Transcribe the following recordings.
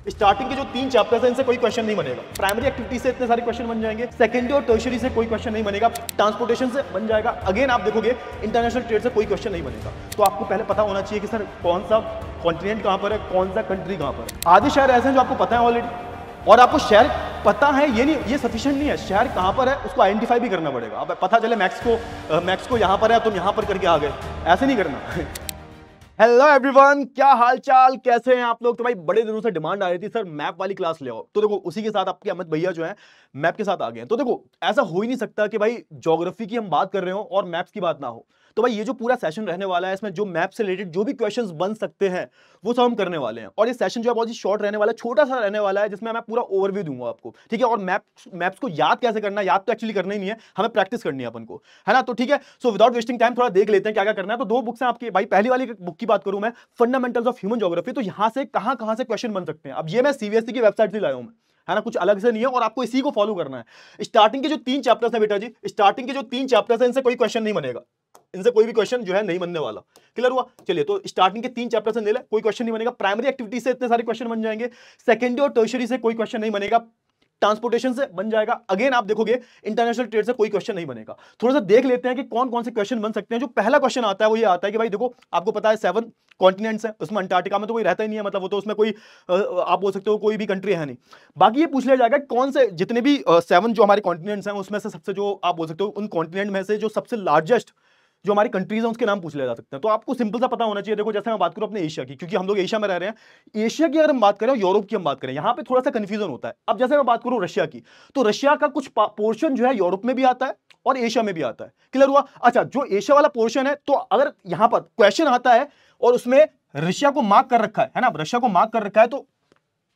Starting के जो 3 chapters हैं इनसे कोई क्वेश्चन नहीं बनेगा। प्राइमरी एक्टिविटी से इतने सारे क्वेश्चन बन जाएंगे, सेकेंडरी और टर्शियरी से कोई क्वेश्चन नहीं बनेगा, ट्रांसपोर्टेशन से बन जाएगा। अगेन आप देखोगे इंटरनेशनल ट्रेड से कोई क्वेश्चन नहीं बनेगा। तो आपको पहले पता होना चाहिए कि सर कौन सा कॉन्टिनेंट कहां पर है, कौन सा कंट्री कहां पर है। आधे शहर ऐसे हैं जो आपको पता है ऑलरेडी, और आपको शहर पता है ये नहीं, ये सफिशिएंट नहीं है। शहर कहां पर है उसको आइडेंटिफाई भी करना पड़ेगा। अब पता चले मैक्स को यहां पर है, तुम यहां पर करके आ गए, ऐसे नहीं करना। हेलो एवरीवन, क्या हाल चाल, कैसे हैं आप लोग। तो भाई बड़े दिनों से डिमांड आ रही थी सर मैप वाली क्लास ले आओ, तो देखो उसी के साथ आपके अमित भैया जो है मैप के साथ आ गए हैं। तो देखो ऐसा हो ही नहीं सकता कि भाई ज्योग्राफी की हम बात कर रहे हो और मैप्स की बात ना हो। तो भाई ये जो पूरा सेशन रहने वाला है इसमें जो मैप से रिलेटेड जो भी क्वेश्चंस बन सकते हैं वो सब हम करने वाले हैं। और ये सेशन जो है बहुत ही शॉर्ट रहने वाला है, छोटा सा रहने वाला है, जिसमें मैं पूरा ओवरव्यू दूंगा आपको, ठीक है। और मैप्स को याद कैसे करना है, याद तो एक्चुअली करना ही नहीं है, हमें प्रैक्टिस करनी है अपन को, है ना। तो ठीक है, सो विदाउट वेस्टिंग टाइम थोड़ा देख लेते हैं क्या क्या करना है। तो 2 बुक्स हैं आपकी। भाई पहली वाली बुक की बात करूं मैं, फंडामेंटल्स ऑफ ह्यूमन ज्योग्राफी। तो यहां से कहां से क्वेश्चन बन सकते हैं। अब ये मैं सीबीएसई की वेबसाइट से लाया हूं, है ना, कुछ अलग से नहीं है, और आपको इसी को फॉलो करना है। स्टार्टिंग के जो 3 चैप्टर्स हैं बेटा जी, स्टार्टिंग के जो 3 चैप्टर्स हैं इनसे कोई क्वेश्चन नहीं बनेगा, इनसे कोई भी क्वेश्चन जो है नहीं बनने वाला। क्लियर हुआ। चलिए, तो स्टार्टिंग के 3 चैप्टर से ले ले, कोई क्वेश्चन नहीं बनेगा। प्राइमरी एक्टिविटी से इतने सारे क्वेश्चन बन जाएंगे, सेकेंडरी और टर्शियरी से कोई क्वेश्चन नहीं बनेगा, ट्रांसपोर्टेशन से बन जाएगा। अगेन आप देखोगे इंटरनेशनल ट्रेड से कोई क्वेश्चन नहीं बनेगा। थोड़ा सा देख लेते हैं कि कौन कौन से क्वेश्चन बन सकते हैं। जो पहला क्वेश्चन आता है वो ये आता है कि भाई देखो आपको पता है 7 कॉन्टिनेंट्स हैं, उसमें अंटार्कटिका में तो कोई रहता ही नहीं है, मतलब वो तो उसमें कोई आप बोल सकते हो कोई भी कंट्री है नहीं। बाकी ये पूछ लिया जाएगा कौन से जितने भी 7 जो हमारे कॉन्टिनेंट्स हैं उसमें से सबसे जो आप बोल सकते हो उन कॉन्टिनेंट में से जो सबसे लार्जेस्ट जो हमारी कंट्रीज हैं उसके नाम पूछ लिया जा सकते हैं। तो आपको सिंपल सा पता होना चाहिए। देखो जैसे मैं बात करूं अपने एशिया की, क्योंकि हम लोग एशिया में रह रहे हैं, एशिया की अगर हम बात करें, यूरोप की हम बात करें, यहां पे थोड़ा सा कंफ्यूजन होता है। अब जैसे मैं बात करूं रशिया की, तो रशिया का कुछ पोर्शन जो है यूरोप में भी आता है और एशिया में भी आता है। क्लियर हुआ। अच्छा, जो एशिया वाला पोर्शन है, तो अगर यहां पर क्वेश्चन आता है और उसमें रशिया को मार्क कर रखा है ना, रशिया को मार्क कर रखा है, तो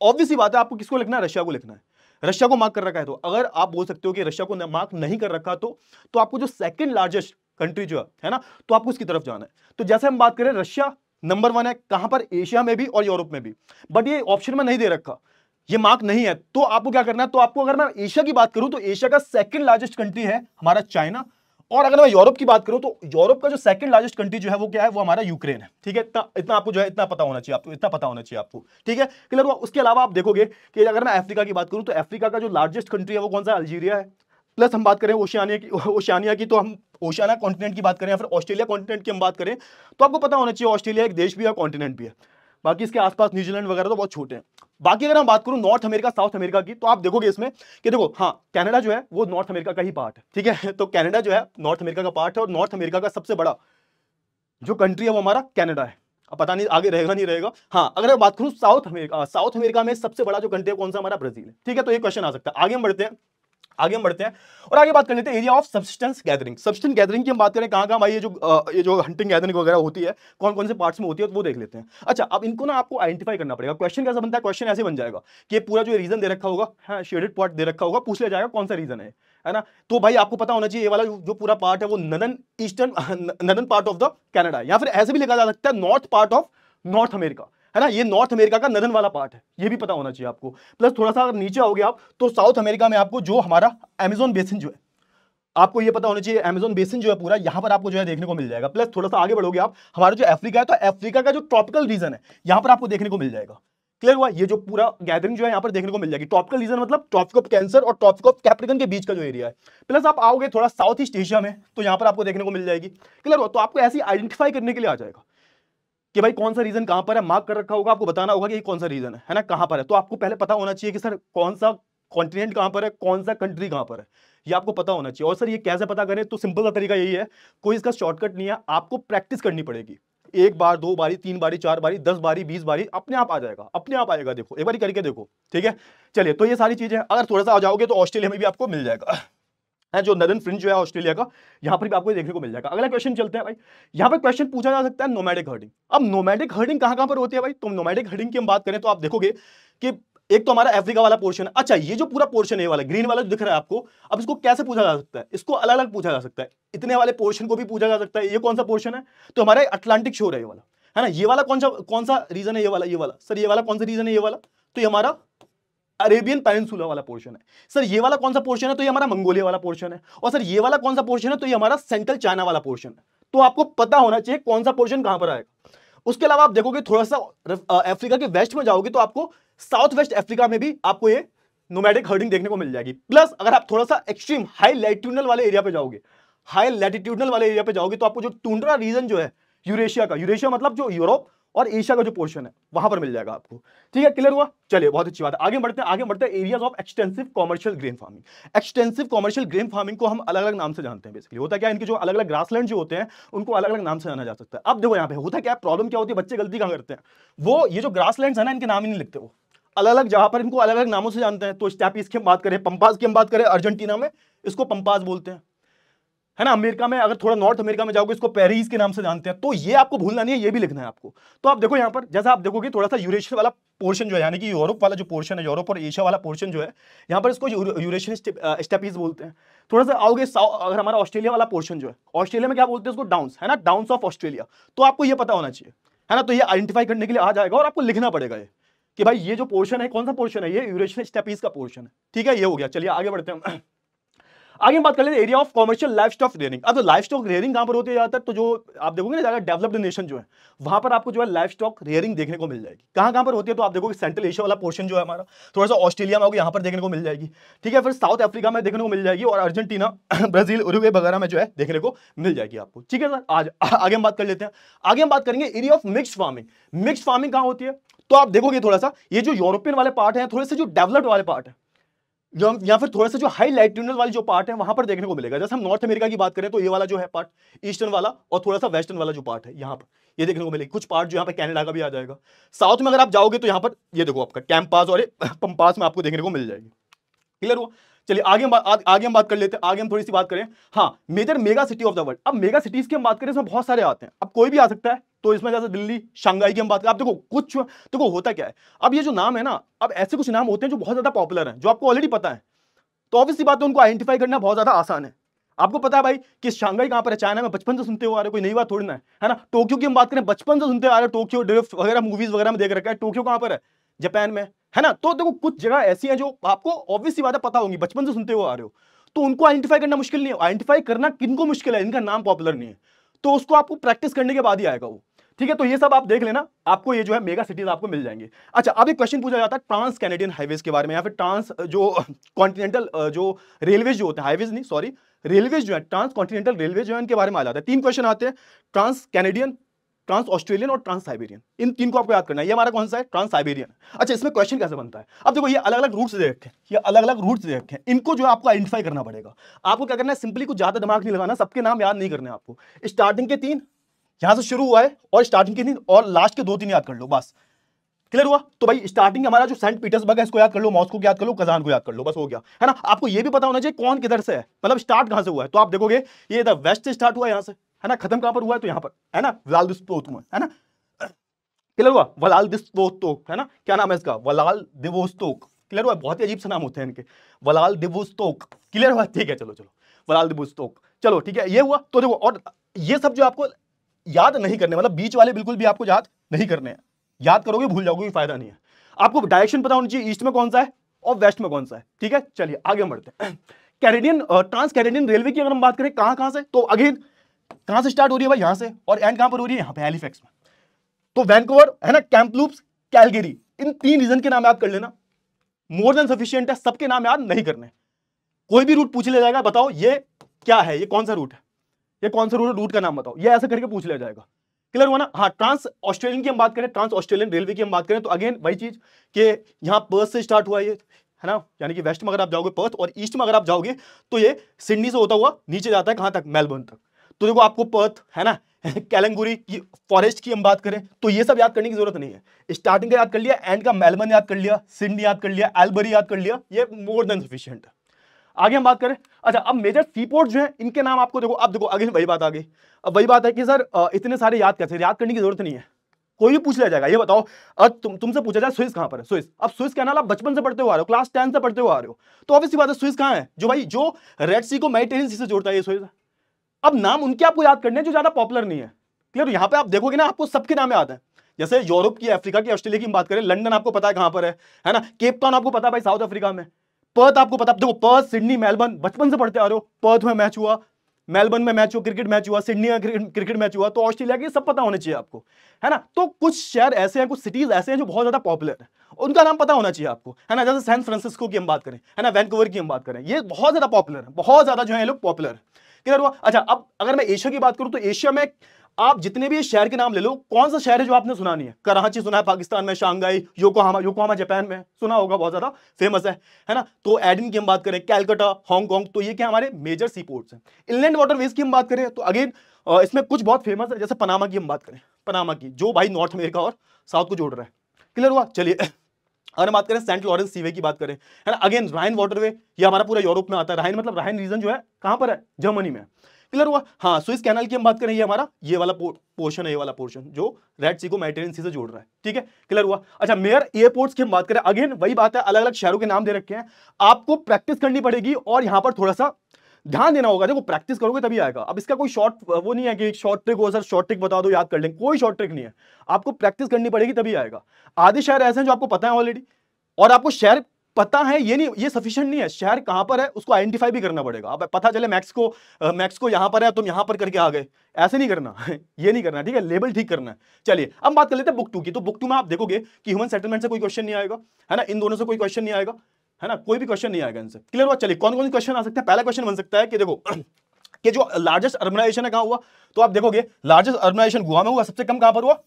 ऑब्वियस सी बात है आपको किसको लिखना है, रशिया को लिखना है। रशिया को मार्क कर रखा है, तो अगर आप बोल सकते हो कि रशिया को मार्क नहीं कर रखा, तो आपको जो सेकंड लार्जेस्ट कंट्री जो है ना, तो आपको उसकी तरफ जाना है। तो जैसे हम बात करें, रशिया नंबर 1 है, कहां पर, एशिया में भी और यूरोप में भी, बट ये ऑप्शन में नहीं दे रखा, ये मार्क नहीं है। तो आपको क्या करना है, तो आपको अगर मैं एशिया की बात करूं तो एशिया का सेकंड लार्जेस्ट कंट्री है हमारा चाइना, और अगर मैं यूरोप की बात करूं तो यूरोप का जो सेकंड लार्जेस्ट कंट्री जो है वो क्या है, वो हमारा यूक्रेन है। ठीक है, इतना आपको जो है इतना पता होना चाहिए, आपको इतना पता होना चाहिए आपको, ठीक है, क्लियर हुआ। उसके अलावा आप देखोगे कि अगर मैं अफ्रीका की बात करूं तो अफ्रीका का जो लार्जेस्ट कंट्री है वो कौन सा, अल्जीरिया है। प्लस हम बात करें ओशियानिया की, तो हम ओशियाना कॉन्टिनेंट की बात करें या फिर ऑस्ट्रेलिया कॉन्टिनेंट की हम बात करें, तो आपको पता होना चाहिए ऑस्ट्रेलिया एक देश भी है, कॉन्टिनेंट भी है। बाकी इसके आसपास न्यूजीलैंड वगैरह तो बहुत छोटे हैं। बाकी अगर हम बात करूं नॉर्थ अमेरिका, साउथ अमेरिका की, तो आप देखोगे इसमें कि देखो हाँ, कनाडा जो है वो नॉर्थ अमेरिका का ही पार्ट है, ठीक है। तो कनाडा जो है नॉर्थ अमेरिका का पार्ट है, और नॉर्थ अमेरिका का सबसे बड़ा जो कंट्री है वो हमारा कनाडा है। अब पता नहीं आगे रहेगा नहीं रहेगा। हाँ, अगर मैं बात करूं साउथ अमेरिका में सबसे बड़ा जो कंट्री है कौन सा, हमारा ब्राजील है, ठीक है। तो ये क्वेश्चन आ सकता है। आगे हम बढ़ते हैं और आगे बात कर लेते हैं area of substance gathering. Substance gathering की हम बात करें, कहां भाई ये जो हंटिंग गैदरिंग वगैरह होती है, कौन कौन से पार्ट्स में होती है, तो वो देख लेते हैं। अच्छा, अब इनको ना आपको आइडेंटिफाई करना पड़ेगा। क्वेश्चन कैसा बनता है, क्वेश्चन ऐसे बन जाएगा कि पूरा जो रीजन दे रखा होगा, हाँ, शेडेड पार्ट दे रखा होगा, पूछ लिया जाएगा कौन सा रीजन है ना। तो भाई आपको पता होना चाहिए ये वाला जो पूरा पार्ट है वो northern part of the Canada, या फिर ऐसे भी लिखा जा सकता है north part of north America, है ना। ये नॉर्थ अमेरिका का नदन वाला पार्ट है, ये भी पता होना चाहिए आपको। प्लस थोड़ा सा अगर नीचे आओगे आप, तो साउथ अमेरिका में आपको जो हमारा अमेज़न बेसिन जो है, आपको ये पता होना चाहिए अमेज़न बेसिन जो है पूरा, यहां पर आपको जो है देखने को मिल जाएगा। प्लस थोड़ा सा आगे बढ़ोगे आप, हमारा जो अफ्रीका है, तो अफ्रीका का जो ट्रॉपिकल रीजन है यहां पर आपको देखने को मिल जाएगा। क्लियर हुआ। ये जो पूरा गैदरिंग जो है यहां पर देखने को मिल जाएगी। ट्रॉपिकल रीजन मतलब ट्रॉपिक ऑफ कैंसर और ट्रॉपिक ऑफ कैप्रिकन के बीच का जो एरिया है। प्लस आप आओगे थोड़ा साउथ ईस्ट एशिया में, तो यहां पर आपको देखने को मिल जाएगी। क्लियर हुआ। तो आपको ऐसी आइडेंटिफाई करने के लिए आ जाएगा कि भाई कौन सा रीजन कहां पर है, मार्क कर रखा होगा, आपको बताना होगा कि ये कौन सा रीजन है ना, कहां पर है। तो आपको पहले पता होना चाहिए कि सर कौन सा कॉन्टिनेंट कहां पर है, कौन सा कंट्री कहां पर है, ये आपको पता होना चाहिए। और सर ये कैसे पता करें, तो सिंपल सा तरीका यही है, कोई इसका शॉर्टकट नहीं है, आपको प्रैक्टिस करनी पड़ेगी। 1 बार 2 बारी 3 बारी 4 बारी 10 बारी 20 बारी अपने आप आ जाएगा, अपने आप आएगा। देखो एक बारी करके देखो, ठीक है। चलिए, तो ये सारी चीजें अगर थोड़ा सा आ जाओगे तो ऑस्ट्रेलिया में भी आपको मिल जाएगा, है जो नदर्न फ्रिंज जो है ऑस्ट्रेलिया का, यहां पर भी आपको देखने को मिल जाएगा। अगला क्वेश्चन चलते हैं भाई। यहां पर क्वेश्चन पूछा जा सकता है नोमैडिक हर्डिंग। अब नोमैडिक हर्डिंग कहां पर होती है भाई, तो नोमैडिक हर्डिंग की हम बात करें तो आप देखोगे कि एक तो हमारा अफ्रीका वाला पोर्शन है। अच्छा, ये जो पूरा पोर्शन है, ये वाला ग्रीन वाला जो दिख रहा है आपको, अब इसको कैसे पूछा जा सकता है, इसको अलग अलग पूछा जा सकता है। इतने वाले पोर्शन को भी पूछा जा सकता है। ये कौन सा पोर्शन है, तो हमारा अटलांटिक शोर है ये वाला, है ना। ये वाला कौन सा रीजन है, ये वाला सर, ये वाला कौन सा रीजन है, ये वाला, तो ये हमारा अरेबियन पेनिनसुला वाला पोर्शन है। सर ये वाला कौन सा पोर्शन है, तो ये हमारा मंगोलिया वाला पोर्शन है। और सर ये वाला कौन सा पोर्शन है, तो ये हमारा सेंट्रल चाइना वाला पोर्शन है। तो आपको पता होना चाहिए कौन सा पोर्शन कहां पर आएगा। उसके अलावा आप देखोगे थोड़ा सा अफ्रीका के वेस्ट में जाओगे तो आपको साउथ वेस्ट अफ्रीका में भी आपको ये नोमैडिक हर्डिंग देखने को मिल जाएगी। प्लस अगर आप थोड़ा सा एक्सट्रीम हाई लैटिट्यूडनल वाले एरिया पे जाओगे, हाई लैटिट्यूडनल वाले एरिया पे जाओगे तो आपको जो टुंड्रा रीजन जो है यूरेशिया का, यूरेशिया मतलब जो यूरोप और एशिया का जो पोर्शन है वहां पर मिल जाएगा आपको। ठीक है, क्लियर हुआ? चलिए बहुत अच्छी बात है, आगे बढ़ते हैं areas of extensive commercial grain farming. Extensive commercial grain farming को हम अलग अलग नाम से जानते हैं। बेसिकली होता क्या है, इनके जो अलग अलग ग्रासलैंड जो होते हैं उनको अलग अलग नाम से जाना जा सकता है। अब देखो यहाँ पे होता क्या है, प्रॉब्लम क्या होती है, बच्चे गलती कहां करते हैं, वो ये जो ग्रासलैंड है ना इनके नाम ही नहीं लिखते, वो अलग अलग जहां पर इनको अलग अलग नामों से जानते हैं। तो स्टेपीज की हम बात करें, पंपास की हम बात करें, अर्जेंटीना में इसको पंपास बोलते हैं, है ना। अमेरिका में अगर थोड़ा नॉर्थ अमेरिका में जाओगे इसको पेरिस के नाम से जानते हैं। तो ये आपको भूलना नहीं है, ये भी लिखना है आपको। तो आप देखो यहाँ पर जैसा आप देखोगे थोड़ा सा यूरेशियन वाला पोर्शन जो है, यानी कि यूरोप वाला जो पोर्शन है, यूरोप और एशिया वाला पोर्शन जो है, यहाँ पर इसको यूरेशियन स्टेपीज बोलते हैं। थोड़ा सा आओगे अगर हमारा ऑस्ट्रेलिया वाला पोर्शन जो है, ऑस्ट्रेलिया में क्या बोलते हैं उसको, डाउन्स, है ना, डाउन्स ऑफ ऑस्ट्रेलिया। तो आपको ये पता होना चाहिए, है ना। तो ये आइडेंटिफाई करने के लिए आ जाएगा और आपको लिखना पड़ेगा ये कि भाई ये जो पोर्शन है कौन सा पोर्शन है, ये यूरेशियन स्टेपीज का पोर्शन है। ठीक है, ये हो गया। चलिए आगे बढ़ते हैं, आगे हम बात कर लेते हैं area of commercial life stock rearing. अब लाइफ स्टॉक रेयरिंग कहां पर होती है ज्यादातर, तो जो आप देखोगे ना ज्यादा डेवलप्ड नेशन जो है वहां पर आपको जो है लाइफ स्टॉक रेयरिंग देखने को मिल जाएगी। कहां पर होती है, तो आप देखोगे सेंट्रल एशिया वाला पोर्शन जो है हमारा, थोड़ा सा ऑस्ट्रेलिया में होगी, यहां पर देखने को मिल जाएगी। ठीक है, फिर साउथ अफ्रीका में देखने को मिल जाएगी और अर्जेंटीना, ब्राजील, उरुग्वे वगैरह में जो है देखने को मिल जाएगी आपको। ठीक है सर, आज आगे हम बात कर लेते हैं। आगे हम बात करेंगे area of mixed farming. Mixed farming कहां होती है, तो आप देखोगे थोड़ा सा ये जो यूरोपियन वाले पार्ट है, थोड़े से जो डेवलप्ड वाले पार्ट है, या फिर थोड़ा सा जो हाई लैटिट्यूडनल वाली जो पार्ट है वहां पर देखने को मिलेगा। जैसे हम नॉर्थ अमेरिका की बात करें तो ये वाला जो है पार्ट ईस्टर्न वाला, और थोड़ा सा वेस्टर्न वाला जो पार्ट है यहाँ पर ये देखने को मिलेगा। कुछ पार्ट जो यहाँ पर कनाडा का भी आ जाएगा। साउथ में अगर आप जाओगे तो यहाँ पर ये देखो आपका कैंपास और पंपास में आपको देखने को मिल जाएगी। क्लियर हुआ? चलिए आगे हम बात कर लेते हैं। आगे हम थोड़ी सी बात करें, हाँ, major mega city of the world. अब मेगा सिटीज की हम बात करें इसमें बहुत सारे आते हैं, अब कोई भी आ सकता है। तो इसमें जैसे दिल्ली, शंघाई की हम बात करें, आप देखो कुछ देखो होता क्या है, अब ये जो नाम है ना, अब ऐसे कुछ नाम होते हैं जो बहुत ज्यादा पॉपुलर हैं, जो आपको ऑलरेडी पता है। तो ऑब्वियसली बात है उनको आइडेंटिफाई करना बहुत ज्यादा आसान है। आपको पता है भाई कि शंघाई कहां पर है, चाइना में, बचपन से सुनते हुए आ रहे, कोई नई बात थोड़ी ना है ना। टोक्यो की हम बात करें, बचपन से सुनते आ रहे, टोक्यो ड्रिफ्ट वगैरह मूवीज वगैरह में देख रखा है। टोक्यो कहां पर है, जापान में, है ना। तो देखो कुछ जगह ऐसी हैं जो आपको ऑब्वियसली बात है पता होंगी, बचपन से सुनते हुए आ रहे हो, तो उनको आइडेंटिफाई करना मुश्किल नहीं है। आइडेंटिफाई करना किनको मुश्किल है, इनका नाम पॉपुलर नहीं है, तो उसको आपको प्रैक्टिस करने के बाद ही आएगा वो। ठीक है, तो ये सब आप देख लेना, आपको ये जो है मेगा सिटीज आपको मिल जाएंगे। अच्छा, अब एक क्वेश्चन पूछा जाता है ट्रांस कैनेडियन हाईवेज के बारे में, या फिर ट्रांस जो कॉन्टिनेंटल जो रेलवेज जो होते हैं, हाईवेज नहीं सॉरी, रेलवेज जो है, ट्रांस कॉन्टिनेंटल रेलवे जो है, इनके बारे में आ जाता है। 3 क्वेश्चन आते हैं, ट्रांस कैनेडियन, ट्रांस ऑस्ट्रेलियन और ट्रांस साइबेरियन। इन 3 को आपको याद करना है। ये हमारा कौन सा है, ट्रांस साइबेरियन। अच्छा, इसमें क्वेश्चन कैसे बनता है, अब देखो ये अलग अलग रूट्स दे रखे हैं, ये अलग अलग रूट्स दे रखे हैं, इनको जो है आपको आइडेंटिफाई करना पड़ेगा। आपको क्या करना है, सिंपली कुछ ज्यादा दिमाग नहीं लगाना, सबके नाम याद नहीं करने आपको। स्टार्टिंग के 3 यहां से शुरू हुआ है और स्टार्टिंग के 3 और लास्ट के 2-3 याद कर लो बस। क्लियर हुआ? तो भाई स्टार्टिंग हमारा जो सेंट पीटर्सबर्ग है इसको याद कर लो, मॉस्को को याद कर लो, कजान को याद कर लो, बस हो गया, है ना। आपको ये भी पता होना चाहिए कौन किधर से है, मतलब स्टार्ट कहां से हुआ है। तो आप देखोगे ये इधर वेस्ट से स्टार्ट हुआ यहां से, है ना, खत्म कहां पर हुआ है, तो यहां पर, है ना, व्लादिवोस्तोक में, है ना। क्लियर हुआ? व्लादिवोस्तोक, है ना, क्या नाम है इसका, व्लादिवोस्तोक। क्लियर हुआ? बहुत ही अजीब से नाम होते हैं इनके, व्लादिवोस्तोक। क्लियर हुआ? ठीक है, चलो व्लादिवोस्तोक, चलो ठीक है, ये हुआ। तो देखो, और ये सब जो आपको याद नहीं करने, मतलब बीच वाले बिल्कुल भी आपको याद नहीं करने हैं, याद करोगे भूल जाओगे, फायदा नहीं है। आपको डायरेक्शन पता होनी चाहिए, ईस्ट में कौन सा है और वेस्ट में कौन सा है। ठीक है, चलिए आगे हम बढ़ते हैं। कैनेडियन ट्रांस कैनेडियन रेलवे की अगर हम बात करें, कहां से, तो अगेन कहां से स्टार्ट हो रही है भाई, यहां से, और एंड कहां पर हो रही है, यहां पे हैलिफैक्स में। तो वैंकूवर, है ना, कैम्पलूप्स, कैलगरी, इन 3 रीजन के नाम याद कर लेना, मोर देन सफिशिएंट है। सबके नाम याद नहीं करने, कोई भी रूट पूछ लिया जाएगा, बताओ ये क्या है, ये कौन सा रूट है, ये कौन सा रूट का नाम बताओ, ये ऐसे करके पूछ लिया जाएगा। क्लियर हुआ ना? हाँ, ट्रांस ऑस्ट्रेलियन की हम बात करें, ट्रांस ऑस्ट्रेलियन रेलवे की हम बात करें, तो अगेन वही चीज कि यहाँ पर्थ से स्टार्ट हुआ ये, है ना, यानी कि वेस्ट में अगर आप जाओगे पर्थ, और ईस्ट में अगर आप जाओगे तो ये सिडनी से होता हुआ नीचे जाता है कहां तक, मेलबर्न तक। तो देखो आपको पर्थ, है ना, कैलंगुरी की फॉरेस्ट की हम बात करें तो ये सब याद करने की जरूरत नहीं है। स्टार्टिंग का याद कर लिया, एंड का मेलबर्न याद कर लिया, सिडनी याद कर लिया, एल्बरी याद कर लिया, ये मोर देन सफिशिएंट है। आगे हम बात करें, अच्छा, अब मेजर सी पोर्ट जो है इनके नाम आपको देखो, अब देखो अगेन वही बात आ गई। अब वही बात है कि सर इतने सारे याद कैसे, याद करने की जरूरत नहीं है, कोई भी पूछ लिया जाएगा। ये बताओ, तुमसे पूछा जाए स्विस कहां पर है, स्विस, अब स्विस कैनाल आप बचपन से पढ़ते हुए आ रहे हो, क्लास 10 से पढ़ते हुए आ रहे हो, तो ऑब्वियसली बात है स्विस कहां है, जो भाई जो रेड सी को मेडिटेरियन सी से जोड़ता है, ये स्विस है। अब नाम उनके आपको याद करने हैं जो ज्यादा पॉपुलर नहीं है। क्लियर? यहाँ पे आप देखोगे ना, आपको सबके नाम याद है, जैसे यूरोप की, अफ्रीका की, ऑस्ट्रेलिया की बात करें, लंदन आपको पता है कहां पर है ना, केप टाउन आपको पता है भाई साउथ अफ्रीका में, पर्थ आपको पता, देखो पर्थ, सिडनी, मेलबर्न बचपन से पढ़ते आ रहे हो, पर्थ में मैच हुआ, मेलबर्न में मैच हुआ, क्रिकेट मैच हुआ, सिडनी में क्रिकेट मैच हुआ, तो ऑस्ट्रेलिया के सब पता होने चाहिए आपको, है ना। तो कुछ शहर ऐसे हैं, कुछ सिटीज ऐसे हैं जो बहुत ज्यादा पॉपुलर है, उनका नाम पता होना चाहिए आपको, है ना। जैसे सैन फ्रांसिस्को की हम बात करें, है ना, वैंकूवर की हम बात करें, ये बहुत ज्यादा पॉपुलर है, बहुत ज्यादा जो है ये लोग पॉपुलर है। क्लियर हुआ। अच्छा, अब अगर मैं एशिया की बात करूं तो एशिया में आप जितने भी शहर के नाम ले लो, कौन सा शहर है जो आपने सुना नहीं है? कराची सुना है पाकिस्तान में, शंघाई, योकोहामा जापान में सुना होगा, बहुत ज्यादा फेमस है ना। तो एडिन की हम बात करें, कैलकाटा, हांगकांग, तो ये क्या हमारे मेजर सी पोर्ट्स हैं। इनलैंड वाटरवेज की हम बात करें तो अगेन इसमें कुछ बहुत फेमस है, जैसे पनामा की हम बात करें, पनामा की जो भाई नॉर्थ अमेरिका और साउथ को जोड़ रहा है। क्लियर हुआ। चलिए अगर हम बात करें सेंट लॉरेंस सीवे की बात करें, है ना, अगेन राइन वाटरवे, ये हमारा पूरा यूरोप में आता है। राइन मतलब राइन रीजन जो है कहां पर है? जर्मनी में। क्लियर हुआ। हाँ, स्विस कैनाल की हम बात करें, ये हमारा ये वाला पोर्शन है, ये वाला पोर्शन जो रेड सी को मेडिटेरियन सी से जोड़ रहा है। ठीक है, क्लियर हुआ। अच्छा, मेयर एयरपोर्ट्स की हम बात करें, अगेन वही बात है, अलग अलग शहरों के नाम दे रखे हैं, आपको प्रैक्टिस करनी पड़ेगी और यहां पर थोड़ा सा ध्यान देना होगा। देखो प्रैक्टिस करोगे तभी आएगा। अब इसका कोई शॉर्ट वो नहीं है कि शॉर्ट ट्रिक हो, सर शॉर्ट ट्रिक बता दो याद कर लेंगे, कोई शॉर्ट ट्रिक नहीं है, आपको प्रैक्टिस करनी पड़ेगी तभी आएगा। आधे शहर ऐसे हैं जो आपको पता है ऑलरेडी, और आपको शहर पता है ये नहीं, ये सफिशिएंट नहीं है, शहर कहां पर है उसको आइडेंटिफाई भी करना पड़ेगा। अब पता चले मैक्सिको यहां पर है, तुम यहां पर करके आ गए, ऐसे नहीं करना ये नहीं करना, ठीक है, लेबल ठीक करना है। चलिए अब बात कर लेते हैं बुक 2 की। तो बुक 2 में आप देखोगे कि ह्यूमन सेटलमेंट से कोई क्वेश्चन नहीं आएगा, है ना, इन दोनों से कोई क्वेश्चन नहीं आएगा, है ना, कोई भी क्वेश्चन नहीं आएगा इनसे। क्लियर हुआ। चलिए कौन कौन से क्वेश्चन आ सकते हैं? पहला क्वेश्चन बन सकता है कि देखो कि जो लार्जेस्ट अर्बनाइजेशन है कहां हुआ, तो आप देखोगे लार्जेस्ट अर्बनाइजेशन गोवा में हुआ, सबसे कम कहां पर हुआ?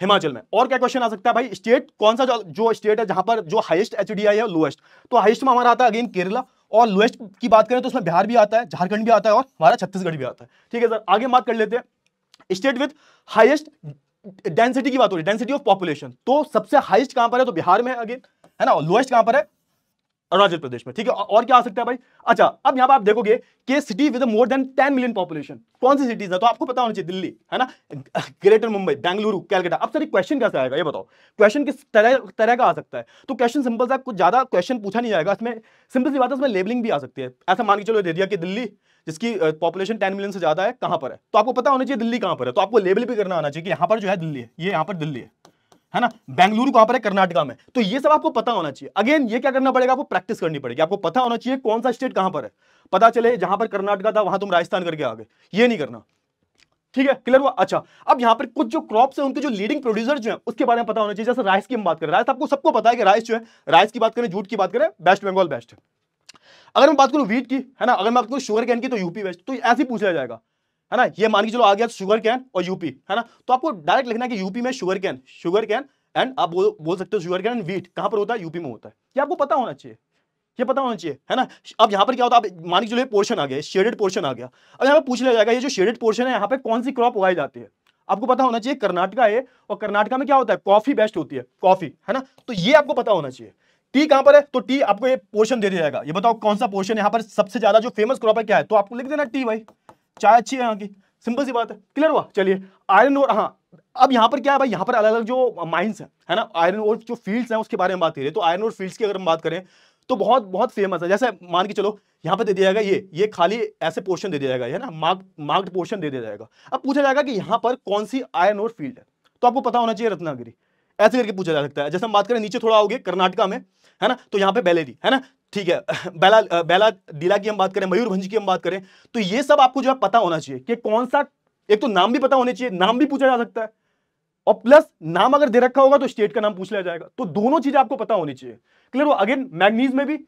हिमाचल में। और क्या क्वेश्चन आ सकता है भाई? स्टेट कौन सा जो स्टेट है जहां पर जो हाईएस्ट एचडीआई है, लोएस्ट, तो हाईएस्ट में हमारा आता है अगेन केरला, और लोएस्ट की बात करें तो उसमें बिहार भी आता है, झारखंड भी आता है और हमारा छत्तीसगढ़ भी आता है। ठीक है सर, आगे बात कर लेते हैं स्टेट विद हाईएस्ट डेंसिटी की बात हो रही है, डेंसिटी ऑफ पॉपुलेशन, तो सबसे हाईएस्ट कहां पर है? तो बिहार में अगेन, है ना, और लोएस्ट कहां पर है? अरुणाचल प्रदेश में। ठीक है, और क्या आ सकता है भाई? अच्छा, अब यहां पर आप देखोगे कि city with more than 10 million population, कौन सी सिटीज है? तो आपको पता होना चाहिए, दिल्ली, है ना, ग्रेटर मुंबई, बेंगलुरु, कैलकाटा। अब सर क्वेश्चन कैसे आएगा ये बताओ, क्वेश्चन किस तरह का आ सकता है? तो क्वेश्चन सिंपल सा, कुछ ज्यादा क्वेश्चन पूछा नहीं जाएगा इसमें, सिंपल सी बात है, इसमें लेबलिंग भी आ सकती है। ऐसा मान के चलो दे दिया कि दिल्ली जिसकी पॉपुलेशन 10 मिलियन से ज्यादा है कहां पर है, तो आपको पता होना चाहिए दिल्ली कहां पर है, तो आपको लेबल भी करना आना चाहिए कि यहां पर जो है दिल्ली है, ये यहां पर दिल्ली है ना, बेंगलुरु कहां पर है? कर्नाटका में। तो ये सब आपको पता होना चाहिए। अगेन ये क्या करना पड़ेगा? आपको प्रैक्टिस करनी पड़ेगी, आपको पता होना चाहिए कौन सा स्टेट कहां पर है। पता चले जहां पर कर्नाटका था वहां तुम राजस्थान करके आ गए, ये नहीं करना। ठीक है, क्लियर हुआ। अच्छा, अब यहां पर कुछ जो क्रॉप्स है उनके जो लीडिंग प्रोड्यूसर जो है उसके बारे में पता होना चाहिए। जैसे राइस की हम बात करें, राइस आपको सबको पता है कि राइस जो है, राइस की बात करें, जूट की बात करें, वेस्ट बंगाल बेस्ट है। अगर मैं बात करूं व्हीट की, है ना, अगर मैं बात करूं शुगर कैन की, तो यूपी बेस्ट। तो ऐसे ही पूछा जाएगा, है ना, ये मान के चलो आ गया शुगर कैन और यूपी, है ना, तो आपको डायरेक्ट लिखना है कि यूपी में शुगर कैन एंड आप बोल सकते हो शुगर कैन एंड व्हीट कहां पर होता है? यूपी में होता है। ये आपको पता होना चाहिए, ये पता होना चाहिए, है ना। अब यहां पर क्या होता है, आप मान के चलो पोर्शन आ गया, शेडेड पोर्शन आ गया, अब यहां पर पूछ लिया जाएगा ये जो शेडेड पोर्शन है यहाँ पे कौन सी क्रॉप उगाई जाती है? आपको पता होना चाहिए कर्नाटका है, और कर्नाटका में क्या होता है? कॉफी बेस्ट होती है, कॉफी, है ना, तो ये आपको पता होना चाहिए। टी कहां पर है? तो टी आपको ये पोर्शन दे दिया जाएगा, ये बताओ कौन सा पोर्शन यहाँ पर सबसे ज्यादा जो फेमस क्रॉप है क्या है? तो आपको लिख देना टी भाई, चाय अच्छी है यहाँ की, सिंपल सी बात है। क्लियर हुआ। चलिए आयरन ओर, हाँ अब यहाँ पर क्या है भाई, यहाँ पर अलग अलग जो माइंस है ना, आयरन ओर जो फील्ड्स हैं उसके बारे में बात करिए। तो आयरन ओर फील्ड्स की अगर हम बात करें तो बहुत बहुत फेमस है। जैसे मान के चलो यहाँ पे दे दिया जाएगा ये खाली ऐसे पोर्शन दे दिया जाएगा, है ना, मार्क्ड पोर्शन दे दिया जाएगा। अब पूछा जाएगा कि यहाँ पर कौन सी आयरन ओर फील्ड है, तो आपको पता होना चाहिए रत्नागिरी, ऐसे करके पूछा जा सकता है। जैसे हम बात करें नीचे थोड़ा आओगे कर्नाटका में, है ना, तो यहाँ पे बेलेरी, है ना, ठीक है, बेला डीला की हम बात करें, मयूरभंज की हम बात करें, तो ये सब आपको जो है पता होना चाहिए कि कौन सा, एक तो नाम भी पता होने चाहिए, नाम भी पूछा जा सकता है, और प्लस नाम अगर दे रखा होगा तो स्टेट का नाम पूछ लिया जाएगा। तो दोनों चीजें आपको पता होनी चाहिए। क्लियर हो। अगेन मैग्नीज में भी,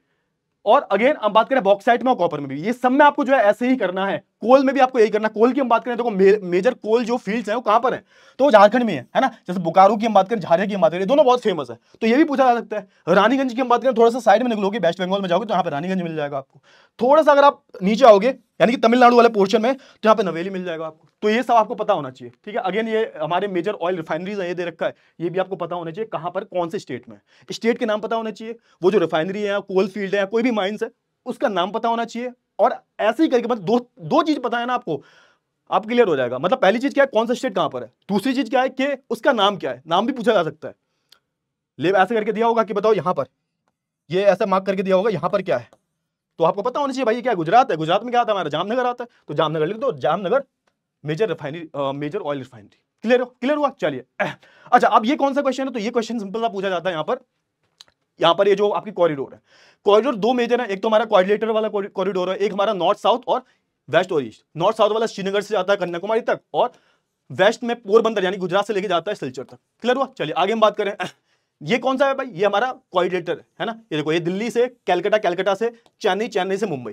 और अगेन हम बात करें बॉक्साइट में और कॉपर में भी, ये सब में आपको जो है ऐसे ही करना है। कोल में भी आपको यही करना है। कोल की हम बात करें तो मेजर कोल जो फील्ड्स हैं वो कहां पर है? तो झारखंड में है ना। जैसे बोकारो की हम बात करें, झारिया की हम बात करें, दोनों बहुत फेमस है, तो ये भी पूछा जा सकता है। रानीगंज की हम बात करें, थोड़ा सा साइड में निकलोगे, वेस्ट बंगाल में जाओगे तो यहाँ पे रानीगंज मिल जाएगा आपको। थोड़ा सा अगर आप नीचे आओगे यानी कि तमिलनाडु वाले पोर्शन में, तो यहाँ पे नवेली मिल जाएगा आपको। तो ये सब आपको पता होना चाहिए। ठीक है, अगेन ये हमारे मेजर ऑयल रिफाइनरीज है, ये दे रखा है, ये भी आपको पता होना चाहिए कहां पर कौन से स्टेट में, स्टेट के नाम पता होना चाहिए, वो जो रिफाइनरी है, कोल फील्ड है, कोई भी माइंस है उसका नाम पता होना चाहिए। और ऐसे ही करके मतलब दो चीज पता है ना आपको, आप क्लियर हो जाएगा। मतलब पहली चीज क्या है, कौन सा स्टेट कहां पर है, दूसरी चीज क्या है कि उसका नाम क्या है, नाम भी पूछा जा सकता है। ले ऐसे करके दिया होगा कि बताओ यहां पर, ये ऐसा मार्क करके दिया होगा यहां पर क्या है, तो आपको पता होना चाहिए भाई ये क्या है, गुजरात है, गुजरात में क्या आता है हमारा, जामनगर आता है, तो जामनगर लिख दो, Jamnagar major refinery, major oil refinery. Clear हुआ। चलिए अच्छा, अब ये कौन सा क्वेश्चन है, तो ये क्वेश्चन सिंपल सा पूछा जाता है यहाँ पर ये जो आपकी कॉरिडोर है, कॉरिडोर दो मेजर है, एक तो हमारा कोऑर्डिनेटर वाला कॉरिडोर है, एक हमारा नॉर्थ साउथ और वेस्ट और ईस्ट। नॉर्थ साउथ वाला श्रीनगर से जाता है कन्याकुमारी तक, और वेस्ट में पोरबंदर यानी गुजरात से लेके जाता है सिलचर तक। क्लियर हुआ? चलिए आगे हम बात करें। ये कौन सा है भाई? ये हमारा कोऑर्डिनेटर है ना। ये देखो, ये दिल्ली से कैलकाटा, कैलकाटा से चेन्नई, चेन्नई से मुंबई,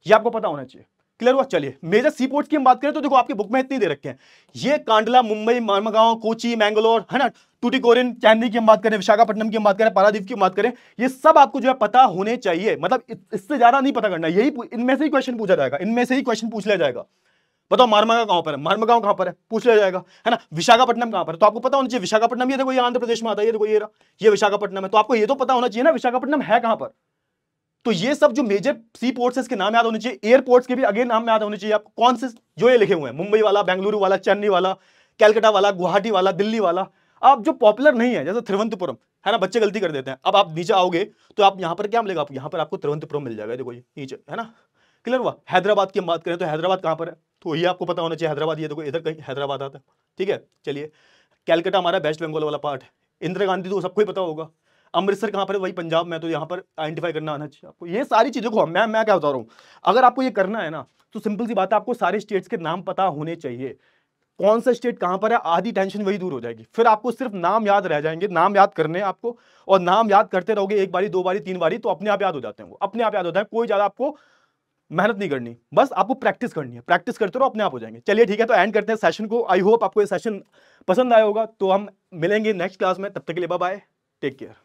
ये आपको पता होना चाहिए। क्लियर हुआ? चलिए मेजर सी पोर्ट्स की हम बात करें तो देखो आपकी बुक में इतनी दे रखे हैं, ये कांडला, मुंबई, मडगांव, कोची, मैंगलोर, है ना, टूटिकोरिन, चेन्नई की हम बात करें, विशाखापट्टनम की हम बात करें, पारादीप की हम बात करें, ये सब आपको जो है पता होने चाहिए। मतलब इससे ज्यादा नहीं पता करना, यही इनमें से ही क्वेश्चन पूछा जाएगा, इनमें से ही क्वेश्चन पूछ लिया जाएगा। बताओ मारमागा कहां पर है, मारमागांव कहां पर है, पूछ लिया जाएगा, है ना। विशाखापट्टनम कहां पर है, तो आपको पता होना चाहिए। विशाखापट्टनम ये देखो, ये आंध्र प्रदेश में आता है, ये देखो ये विशाखापट्टनम है, तो आपको ये तो पता होना चाहिए ना विशाखापट्टनम है कहां पर। तो ये सब जो मेजर सी पोर्ट्स है इसके नाम याद होने चाहिए। एयरपोर्ट्स के भी अगेन नाम याद होने चाहिए आपको, कौन से जो ये लिखे हुए हैं, मुंबई वाला, बेंगलुरु वाला, चेन्नई वाला, कैलकाटा वाला, गुवाहाटी वाला, दिल्ली वाला। अब जो पॉपुलर नहीं है जैसे तिरुवनंतपुरम, है ना, बच्चे गलती कर देते हैं। अब आप नीचे आओगे तो आप यहां पर क्या मिलेगा, यहां पर आपको तिरुवनंतपुरम मिल जाएगा, देखो ये नीचे, है ना। क्लियर हुआ? हैदराबाद की हम बात करें तो हैदराबाद कहां पर है, तो ये आपको पता होना चाहिए। हैदराबाद ये देखो, इधर कहीं हैदराबाद आता है, ठीक है। चलिए कैलकाटा हमारा वेस्ट बंगाल वाला पार्ट है। इंदिरा गांधी तो सबको ही पता होगा। अमृतसर कहां पर है, वही पंजाब में, तो यहां पर आइडेंटिफाई करना आना चाहिए आपको। ये सारी चीजों को मैं क्या बता रहा हूं, अगर आपको ये करना है ना तो सिंपल सी बात है, आपको सारे स्टेट्स के नाम पता होने चाहिए। कौन सा स्टेट कहां पर है, आधी टेंशन वही दूर हो जाएगी। फिर आपको सिर्फ नाम याद रह जाएंगे, नाम याद करने आपको, और नाम याद करते रहोगे एक बारी, दो बारी, तीन बारी, तो अपने आप याद हो जाते हैं, वो अपने आप याद होता है। कोई ज्यादा आपको मेहनत नहीं करनी, बस आपको प्रैक्टिस करनी है, प्रैक्टिस करते रहो, अपने आप हो जाएंगे। चलिए ठीक है, तो एंड करते हैं सेशन को। आई होप आपको ये सेशन पसंद आया होगा। तो हम मिलेंगे नेक्स्ट क्लास में, तब तक के लिए बाय बाय, टेक केयर।